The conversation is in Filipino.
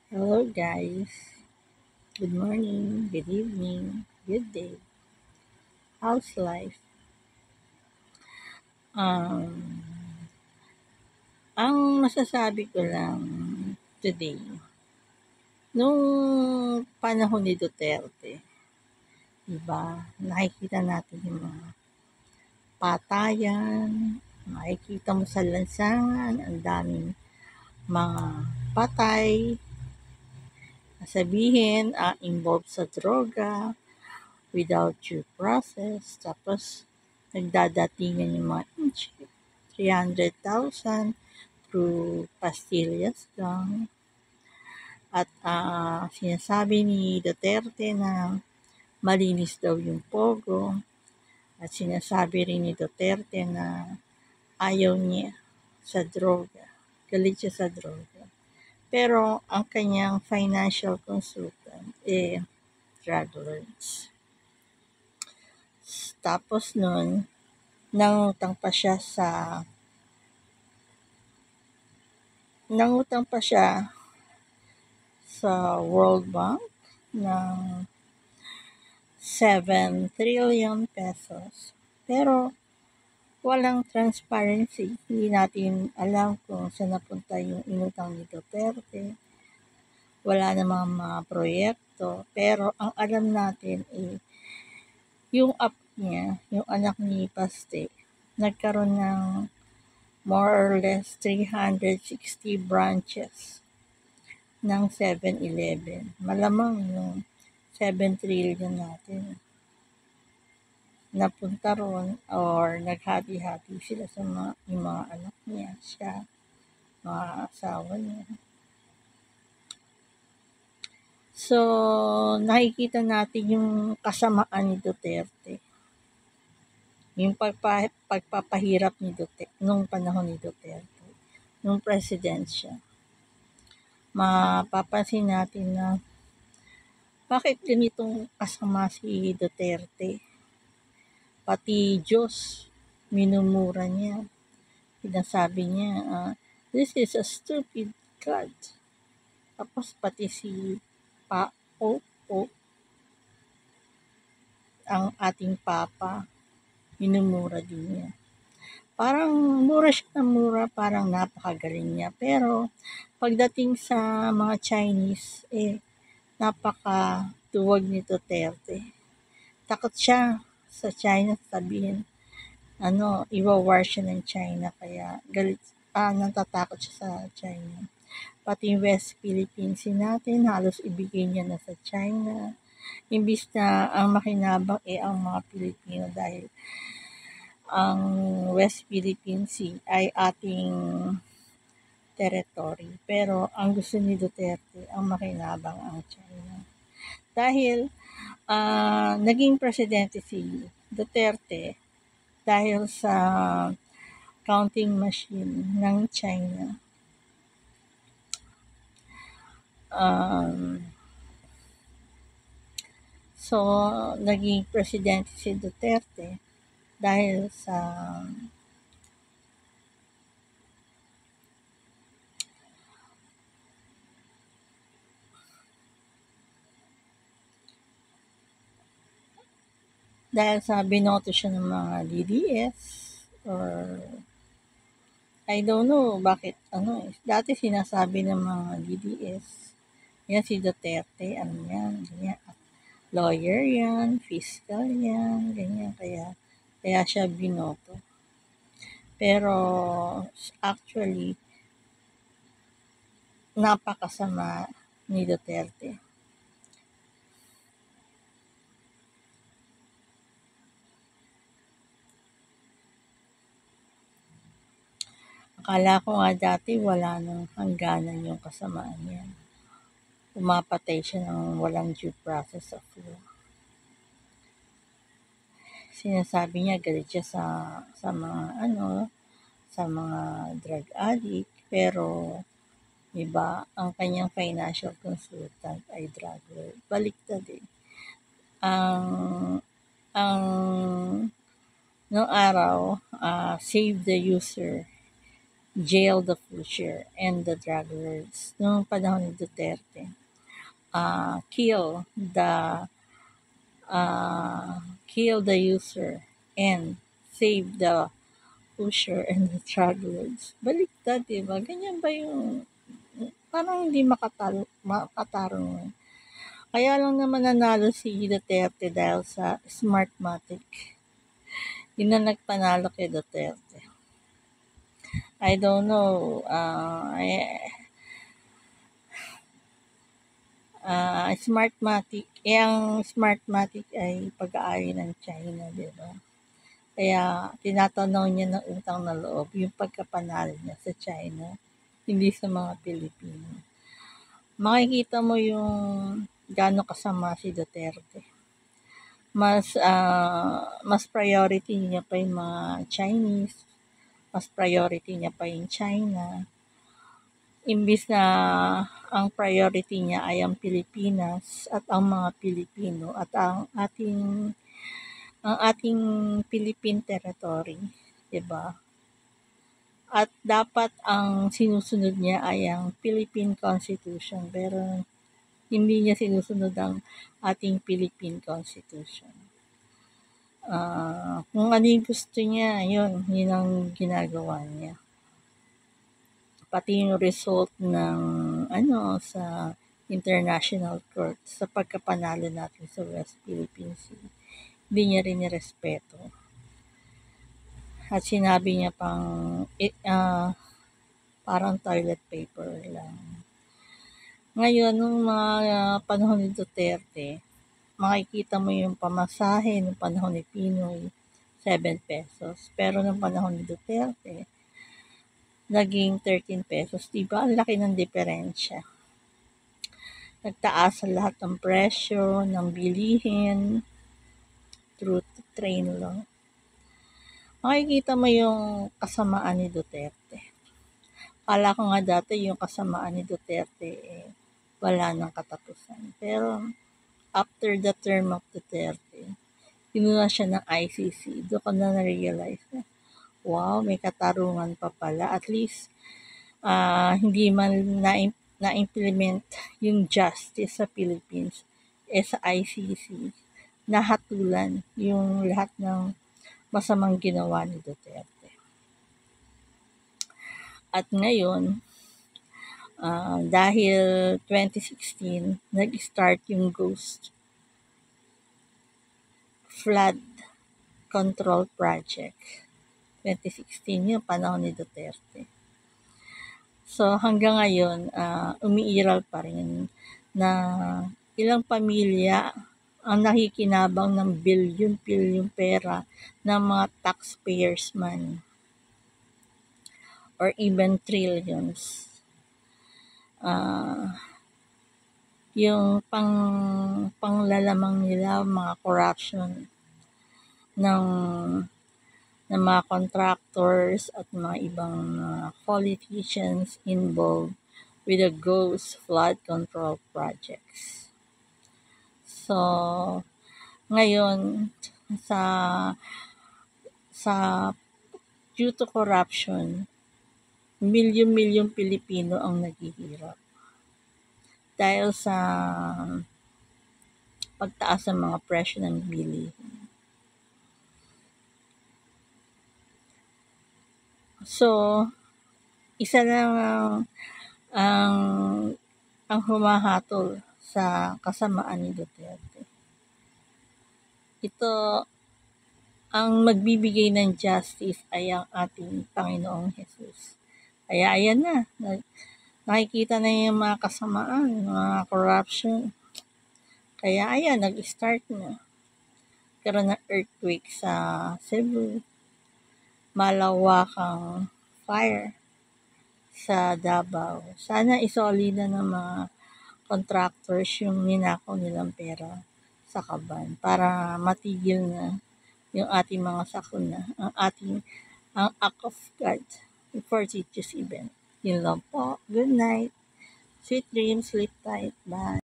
Hello, guys. Good morning, good evening, good day. How's life? Um, ang masasabi ko lang today, nung panahon ni Duterte, diba, nakikita natin yung mga patayan, makikita mo sa lansangan, ang daming mga patay, sabihin, involved sa droga, without due process, tapos nagdadatingan yung mga inchip, 300,000 through pastillas lang. At sinasabi ni Duterte na malinis daw yung Pogo. At sinasabi rin ni Duterte na ayaw niya sa droga. Galit siya sa droga. Pero ang kanyang financial consultant, drug lords. Tapos nun, nangutang pa siya sa nangutang pa siya sa World Bank ng 7 trillion pesos. Pero walang transparency. Hindi natin alam kung saan napunta yung inutang ni Duterte. Wala namang mga proyekto. Pero ang alam natin yung app niya, yung anak ni Paste, nagkaroon ng more or less 360 branches ng 7-Eleven. Malamang yung 7 trillion natin napunta ron or naghati-hati sila sa yung mga anak niya, siya, mga asawa niya. So, nakikita natin yung kasamaan ni Duterte. Yung pagpapahirap ni Duterte, nung panahon ni Duterte, nung president siya. Mapapansin natin na bakit ganitong kasama si Duterte? Pati Diyos, minumura niya. Sinasabi niya, this is a stupid God. Tapos pati si Pope, ang ating Papa, minumura din niya. Parang mura siya ng mura, parang napakagaling niya. Pero pagdating sa mga Chinese, napaka-tuwag ni Duterte. Takot siya sa China, sabihin, iwa-war siya ng China, kaya natatakot siya sa China. Pati yung West Philippines natin, halos ibigay niya na sa China. Imbis na ang makinabang ang mga Pilipino dahil ang West Philippine Sea ay ating territory. Pero ang gusto ni Duterte, ang makinabang ang China. Dahil naging presidente si Duterte dahil sa counting machine ng China. So, naging presidente si Duterte dahil sa binoto siya ng mga DDS or I don't know bakit dati sinasabi ng mga DDS yan si Duterte ganyan, lawyer yan, fiscal yan, ganyan, kaya siya binoto. Pero actually napakasama ni Duterte. Akala ko nga dati wala nang hangganan yung kasamaan niya. Pumapatay siya ng walang due process of law. Sinasabi niya galit siya sa mga sa mga drug addict, pero iba ang kanyang financial consultant ay drug lord. Baliktad ang noong araw, save the user. jail the pusher and the drug lords noong panahon ni Duterte. Kill the user and save the pusher and the drug lords. Baliktad, diba? Ganyan ba yung parang hindi makatarungan. Kaya lang naman nanalo si Duterte dahil sa Smartmatic. Yun na nagpanalo kay Duterte. I don't know. Smartmatic. Ang Smartmatic ay pag-aari ng China, di ba? Kaya tinatanaw niya ng utang na loob yung pagkapanalo niya sa China, hindi sa mga Pilipino. Makikita mo yung gaano kasama si Duterte. Mas priority niya pa yung mga Chinese, mas priority niya pa yung China. Imbis na ang priority niya ay ang Pilipinas at ang mga Pilipino at ang ating Philippine territory, 'di ba? At dapat ang sinusunod niya ay ang Philippine Constitution, pero hindi niya sinusunod ang ating Philippine Constitution. Kung ano yung gusto niya, yun ang ginagawa niya. Pati yung result ng sa International Court sa pagkapanalo natin sa West Philippine Sea, hindi niya rin nirespeto. At sinabi niya parang toilet paper lang. Ngayon, nung mga panahon ni Duterte, makikita mo yung pamasahe nung panahon ni Pinoy, 7 pesos. Pero nung panahon ni Duterte, naging 13 pesos. Diba? Ang laki ng diferensya. Nagtaas sa lahat ng presyo, ng bilihin, through train lang. Makikita mo yung kasamaan ni Duterte. Kala ko nga dati yung kasamaan ni Duterte, wala nang katapusan. Pero, after the term of Duterte, kinuha siya ng ICC. Doon ko na na-realize na, wow, may katarungan pa pala. At least, hindi man na-implement yung justice sa Philippines, sa ICC, nahatulan yung lahat ng masamang ginawa ni Duterte. At ngayon, dahil 2016, nag-start yung Ghost Flood Control Project. 2016 yung panahon ni Duterte. So hanggang ngayon, umiiral pa rin na ilang pamilya ang nakikinabang ng bilyon-bilyong pera ng mga taxpayers man or even trillions. Yung panglalamang nila, mga corruption ng mga contractors at mga ibang politicians involved with the Ghost Flood Control Projects. So, ngayon, sa due to corruption, milyon-milyong Pilipino ang naghihirap. Dahil sa pagtaas ng mga presyo ng bilihin. So, isa lang ang humahatol sa kasamaan ni Duterte. Ito, ang magbibigay ng justice ay ang ating Panginoong Jesus. Kaya ayan na, nakikita na yung mga kasamaan, mga corruption. Kaya ayan, nag-start na. Karoon ng earthquake sa Cebu, malawakang fire sa Davao. Sana isoli na ng mga contractors yung ninakaw nilang pera sa Kaban para matigil na yung ating mga sakuna, ang act of God for this event. Yun lang po. Good night. Sweet dreams, sleep tight. Bye.